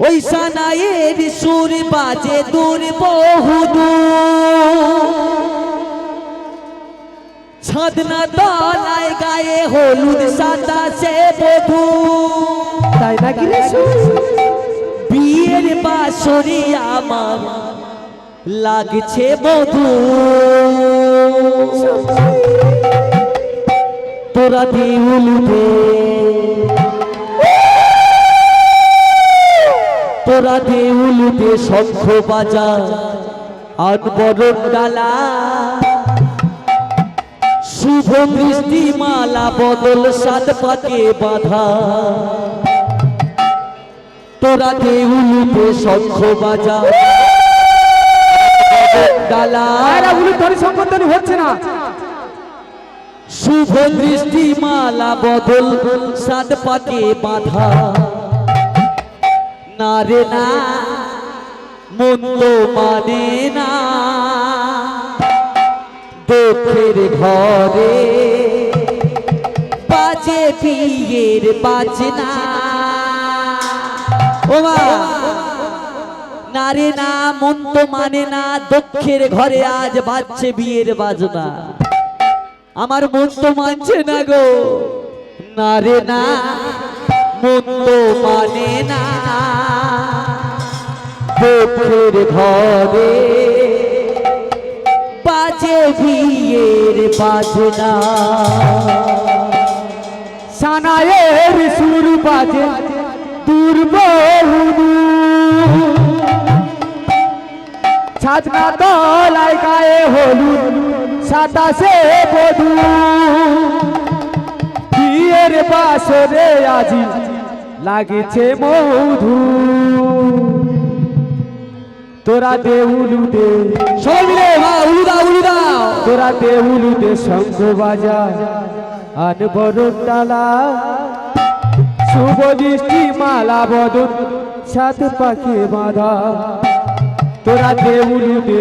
ওই সানাইয়ের সুর বাজে দূর বহুদূর, ছাদনা তলায় গায়ে হলুদ সাতাশে বধূ। তাই নাকি রে? বিয়ের বাঁশরি আমার লাগছে বধূ, তোরা দেউল দে, তোরা দেউল দে শঙ্খ বাজা আনবরণ ডালা, শুভ বৃষ্টি মালা বদল সাত পাকে বাঁধা, তোরা দেউল দে শঙ্খ বাজা ডালা। সম্বোধনী হচ্ছে না। শুভ দৃষ্টি মালা বদল সাত পাকে বাঁধা, না রে না মন্দ মানে না, দুঃখের ঘরে বাজে বিয়ের বাজনা। ও মা, না রে না মন্দ মানে না, দুঃখের ঘরে আজ বাজছে বিয়ের বাজনা। আমার মন তো মানছে না গো, না রে না মন্দ মানে না, দুঃখের ঘরে বাজে বিয়ের বাজনা। সানাইয়ের সুর বাজে দূর বহুদূর, ছাদনা তলায় গায়ে হলুদ সাতাশে বধূ। বিয়ের বাসরে আজি লাগছে মধু, তোরা দেউলুতে সবাই মিলে মা উলুদা উলুদা, তোরা দেউলুতে শঙ্খ বাজা আনবরণ ডালা, শুভ দৃষ্টি মালা বদন সাত পাখি বাঁধা। তোরা দেউলুতে,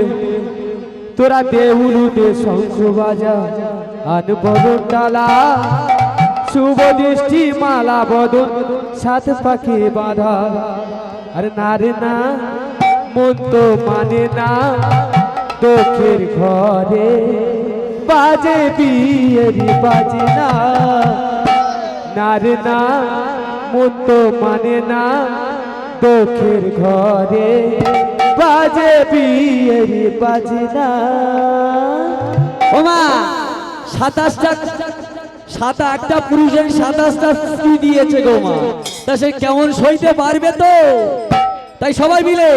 তোরা দেউলুতে শঙ্খ বাজা আনবরণ ডালা, শুভ দৃষ্টি মালা বদন সাত পাখি বাঁধা। আরে না রে না মন তো মানে না, দুঃখের ঘরে বাজে বিয়ের বাজনা। না রে না মন তো মানে না, দুঃখের ঘরে বাজে বিয়ের বাজনা। ও মা, 27টা পুরুষের 27টা স্ত্রী দিয়েছে গো মা, তা সে কেমন সইতে পারবে তো? তাই সবাই মিলে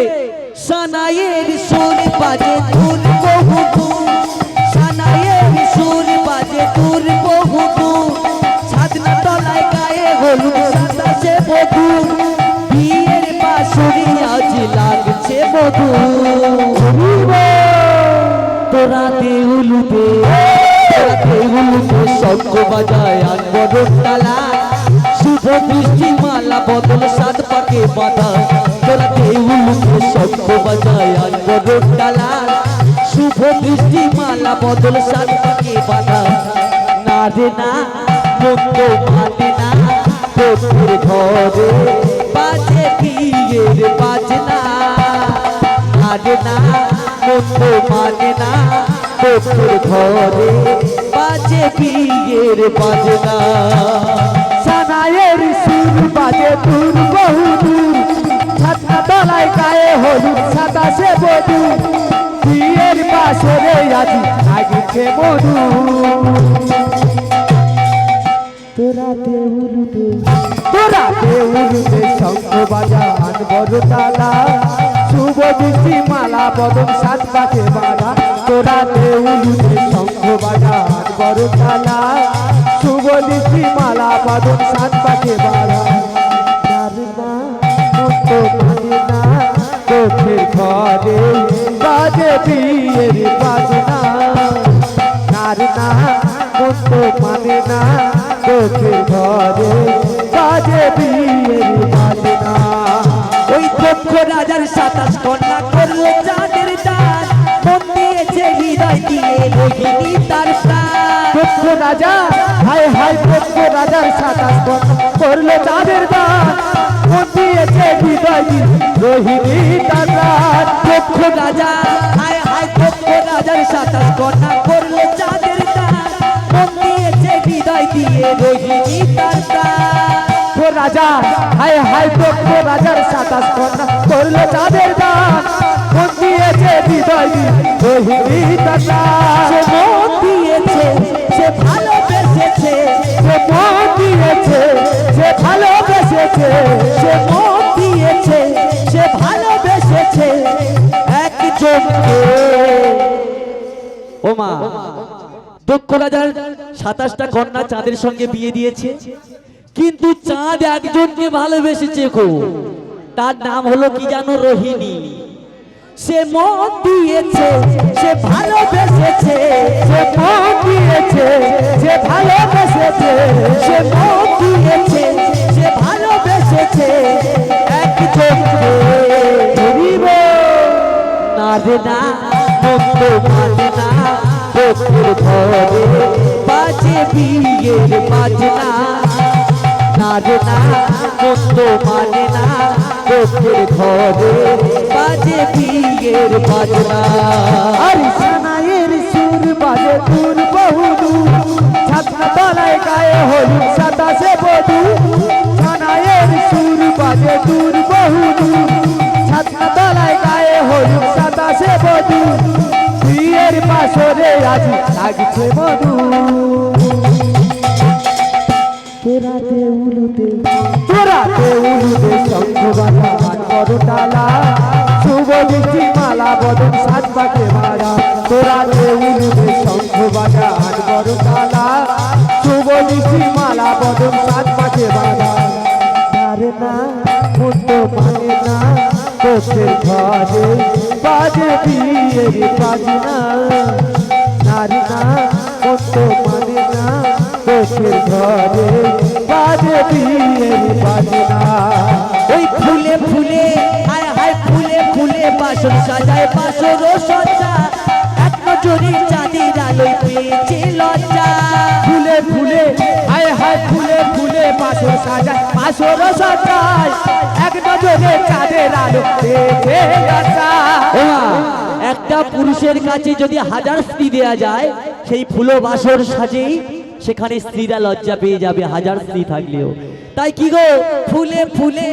সানাইয়ের সুর বাজে দূর বহুদূর, সানাইয়ের সুর বাজে দূর বহুদূর, ছাদনা তলায় গায়ে হলুদ সাতাশে বধূ। বিয়ের বাঁশরি আজ লাগছে বধূ, তোরা দেউল দে, তোরা দেউল দে শঙ্খ বাজায় আনবরণ ডালা, শুভ বৃষ্টি মালা বদল সাত পাকে বাঁধা। তোরা দেউল দে শঙ্খ বাজায় আনবরণ ডালা, শুভ বৃষ্টি মালা বদল সাত পাকে বাঁধা। না রে না মন্দ মানে না, দুঃখের ঘরে বাজে বিয়ের বাজনা। না রে না মন্দ মানে না, দুঃখের ঘরে বাজে বিয়ের বাজনা। সানাইয়ের সুর বাজে দূর বহুদূর, ছাদনা তলায় গায়ে হলুদ সাতাশে বধূ। বিয়ের বাসরে আজি লাগছে মধু, তোরা দেউলুতে, তোরা দেউলুতে শঙ্খ বাজা আনবরণ ডালা, শুভ দৃষ্টি মালা বদন সাত পাকে বাঁধা। তোরা দেউলুতে শঙ্খ বাজা আনবরণ ডালা, শুভ দৃষ্টি মালা বদন সাত পাকে বাঁধা। মানে না দুঃখের ঘরে বাজে বিয়ের বাজনা। নার না মন্দ মানে না, দুঃখের ঘরে বাজে বিয়ের বাজনা। ওই দক্ষ রাজার 27 কন্যা করলো চাঁদের দান, মন দিয়েছে হৃদয় দিয়ে রোহিণী তার প্রাণ। দক্ষ রাজা হায় হায়, দক্ষ রাজার 27 করলো চাঁদের দান, মন দিয়েছে হৃদয় বিজয় দি রোহিণী তার রাত। দক্ষ রাজা হায় হায় দক্ষ রাজার 27 কন্যা করলো চাঁদের দান, মন দিয়েছে হৃদয় দিয়ে রোহিণী তার দান। ও রাজা হায় হায় দক্ষ রাজার 27 কন্যা করলো চাঁদের দান, মন দিয়েছে হৃদয় দি রোহিণী তার রাত। সে মন দিয়েছে সে ভালোবেসেছে, সে মন দিয়েছে সে ভালোবেসেছে, সে মন দিয়েছে সে ভালোবেসেছে একজনকে। ও মা, দক্ষ রাজার 27টা কন্যা চাঁদের সঙ্গে বিয়ে দিয়েছে, কিন্তু চাঁদ একজনকে ভালোবেসেছে গো, তার নাম হলো কি জানো? রোহিণী। সে মন দিয়েছে সে ভালোবেসেছে, সে মন দিয়েছে সে ভালোবেসেছে, সে মন দিয়েছে সে ভালোবেসেছে একজনকে। না রে না মন্দ মানে না, দক্ষিণ ঘরে বাজে বিয়ের বাজনা। না রে না মন্দ মানে না, দক্ষিণ ঘরে বাজে বিয়ের বাজনা। আর সানাইয়ের সুর বাজে দূর বহুদূর, ছাতনা তলায় গায়ে হলুদ 27 বধূ। সানাইয়ের সুর বাজে দূর বহুদূর, ছাতনা তলায় গায়ে হলুদ 27 বধূ। বিয়ের বাসরে আজ লাগছে মধু। তোরাতে উলুদে শঙ্খ বাজা মান বড় টালা, শুভ দৃষ্টি মালা বদন 7 পাকে মারা। তোরাতে উলুদে শঙ্খ বাজা মান বড় টালা, শুভ দৃষ্টি মালা বদন 7 পাকে মারা। তারে না মন্দ মানে না, তোদের ঘরে বাজে বিয়ের বাজনা। নারী না মন্দ মানে না, তোদের ঘরে বাজে বিয়ের বাজনা। ওই ফুলে ফুলে হায় হায় ফুলে ফুলে বাসন সাজায় বাসর সজ্জা, এক নজরে চাঁদের আলোয় পেয়েছে লজ্জা। ফুলে ফুলে হায় হায় ফুলে ফুলে বাসর সাজায় বাসর সাজায়, এক নজরে চাঁদের আলো পেয়েছে লজ্জা। ও মা, একটা পুরুষের কাছে যদি 1000 স্ত্রী দেয়া যায়, সেই ফুলো বাসর সাজেই সেখানে স্ত্রীরা লজ্জা পেয়ে যাবে 1000 স্ত্রী থাকলেও। তাই কি গো, ফুলে ফুলে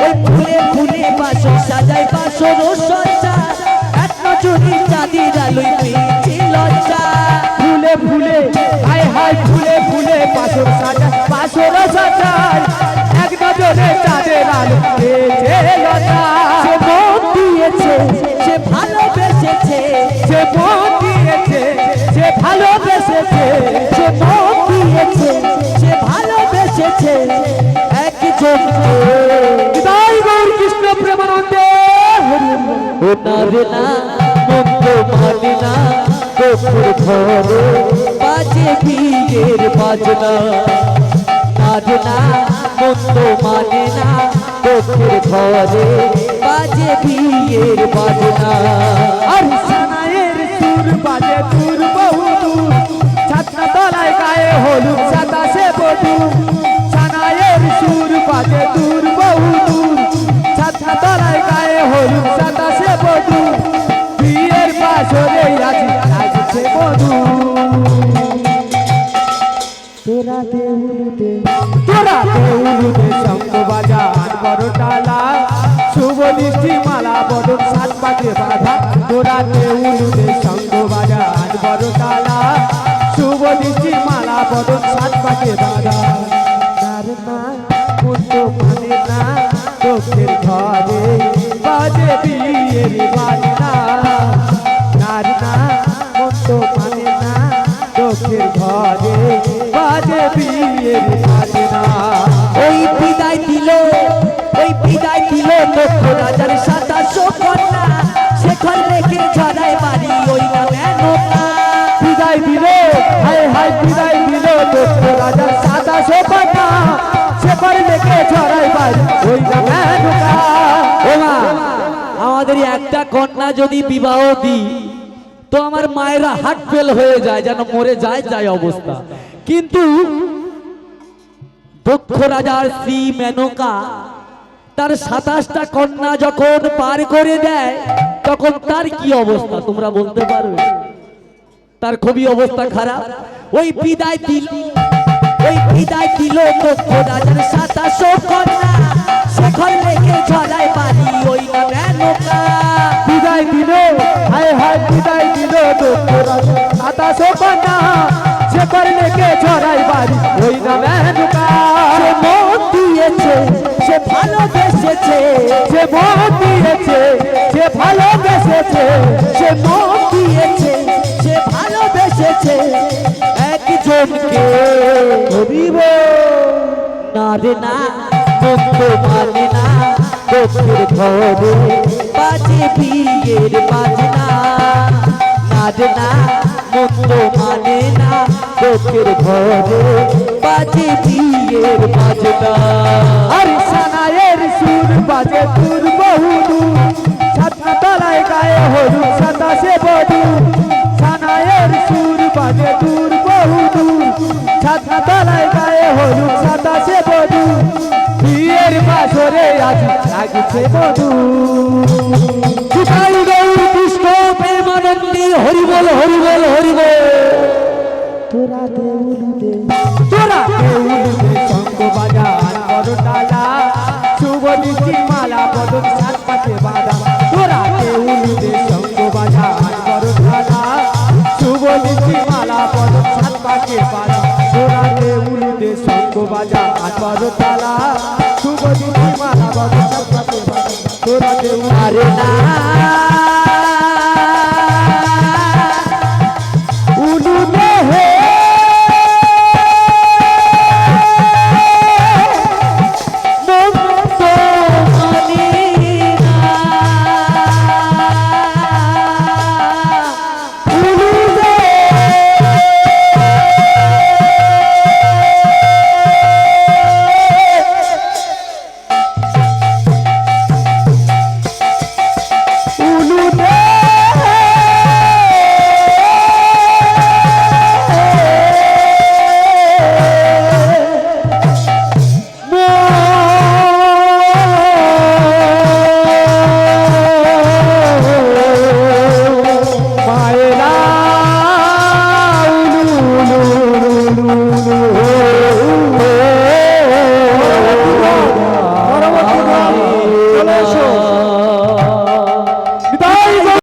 ওই ফুলে ফুলে বাসর সাজায় বাসর সজ্জা, এক নজরে চাঁদের আলোয় পেয়েছে লজ্জা। ফুলে ফুলে হায় হায় ফুলে ফুলে বাসর সাজায় বাসর সাজায়, এক নজরে চাঁদের আলো পেয়েছে লজ্জা। সে মন দিয়েছে সে ভালোবেসেছে, সে মন দিয়েছে সে ভালোবেসেছে, সে মন দিয়েছে সে ভালোবেসেছে একজনকে। জয় গৌর কৃষ্ণ প্রেমানন্দে হরি বল। ও না রে না মন্দ মানে না, দক্ষিণ ঘরে বাজে বিয়ের বাজনা। না রে না মন্দ মানে না, দক্ষিণ ঘরে বাজে বিয়ের বাজনা। আর সানাইয়ের সুর বাজে দূর বহুদূর, ছাতনা তলায় গায়ে হলুদ 27 বধূ। সানাইয়ের সুর বাজে দূর বহুদূর, ছাতনা তলায় গায়ে হলুদ 27 বধূ। বিয়ের বাসরে আজ লাগছে মধু। তোরাতে উলুদে শঙ্খ বাজা আন বড় টালা, শুভ দৃষ্টি মালা বদন 7 পাকে বাঁধা। তোরাতে উলুদে শঙ্খ বাজা আন বড় টালা, শুভ দৃষ্টি মালা বদন 7 পাকে বাঁধা। তার না মন্দ মানে না, তোদের ঘরে বাজে বিয়ের বাজনা। নার না মন্দ মানে না, তোদের ঘরে বাজে বিয়ের বাজনা। ওই বিদায় দিল দক্ষ রাজার 27 কন্যা, সেখান রেখে ঝরায় বাড়ি ওই নামে নৌকা। বিদায় দিল হায় হায় বিদায় দিল দক্ষ রাজার 27 কন্যা, সেখান রেখে ঝরায় বাড়ি ওই নামে নৌকা। ও মা, আমাদের একটা কন্যা যদি বিবাহ দিই তো আমার মায়েরা হার্ট ফেল হয়ে যায়, যেন মরে যায় যায় অবস্থা। কিন্তু দক্ষ রাজার স্ত্রী মেনকা তার 27টা কন্যা যখন পার করে দেয় তখন তার কি অবস্থা তোমরা বলতে পারবে? তার খুবই অবস্থা খারাপ। ওই বিদায় দিল দক্ষ রাজার 27 কন্যা, শেখর লেগে ঝড়ায় বাড়ি ওই নামে নৌকা। বিদায় দিল, হায় হায় বিদায় দিল দোস্তরা 27 কন্যা, শেখর লেগে ঝড়ায় বাড়ি ওই নামে নৌকা। সে মন দিয়েছে, সে ভালোবেসেছে, সে মন দিয়েছে, সে ভালোবেসেছে, সে মন দিয়েছে, সে ভালোবেসেছে একজনকে। হরিব না রে না, মন তো মানে না, দুঃখের ঘরে বাজে বিয়ের বাজনা। না রে না, মন তো মানে না, দুঃখের ঘরে বাজে বিয়ের বাজনা। আর সানায়ের সুর বাজে দূর বহু দূর, ছাতনা তলায় গায়ে হলুদ 27 বধূ। সানায়ের সুর বাজে দূর বহু দূর, ছাতনা তলায় গায়ে হলুদ 27 বধূ। বিয়ের বাসরে আজ লাগছে বধূ। কোথায় গৌর কৃষ্ণ প্রেমানন্দী হরি বল হরি বল হরি বল। তোরা দেউলুদে, তোরা দেউলুদে শঙ্খ বাজান বড় ডালা, শুভ দৃষ্টি মালা বদন 7 পাশে বাঁধা। তোরা দেউলুদে শঙ্খ বাজান বড় ডালা, শুভ দৃষ্টি মালা বদন 7 পাশে বাঁধা। তোরা দেউলুদে শঙ্খ বাজান বড় ডালা, শুভ দৃষ্টি মালা বদন 7 পাশে বাঁধা। তোরা দেউলুদে আরে না